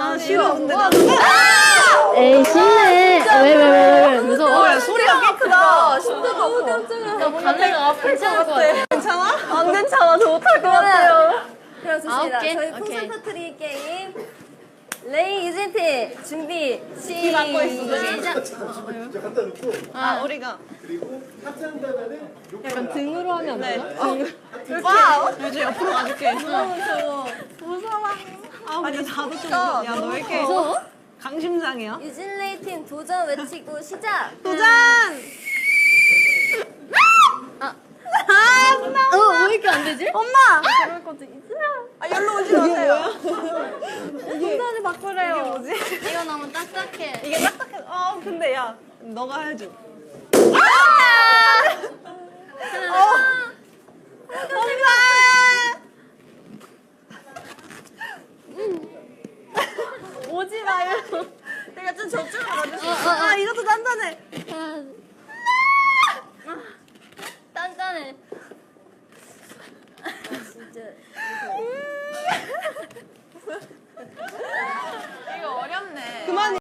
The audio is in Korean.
나 싫어. 근데 에이 신네. 왜 무서워? 소리가 꽤 크다. 심각하고. 감내가 괜찮을 것 같아. 괜찮아? 안 괜찮아. 저 못할 것 같아요. 그럼 좋습니다. 개? 저희 오케이. 풍선 터트리기 게임 레이 유진티 준비 맡고 있어. 시작. 이제 갖다 놓고 우리가. 그리고 하트 한 다음에는 약간 등으로 하면 안 되나? 와우. 요즘 옆으로 가줄게. 무서워. 아니 나도 좀. 야 너 왜 이렇게 무서워? 강심장이야? 유진 레이 팀 도전 외치고 시작. 도전. 왜 이렇게 안 되지? 엄마. 그럴 거지. 아 열로 오지 마세요. 도전을 바꾸래요. 이게 뭐지? 이거 너무 딱딱해. 이게 딱딱해. 근데 야 너가 해줘. 오지 마요. 내가 좀 저쪽으로 가줄게. 이것도 단단해. 단단해. 진짜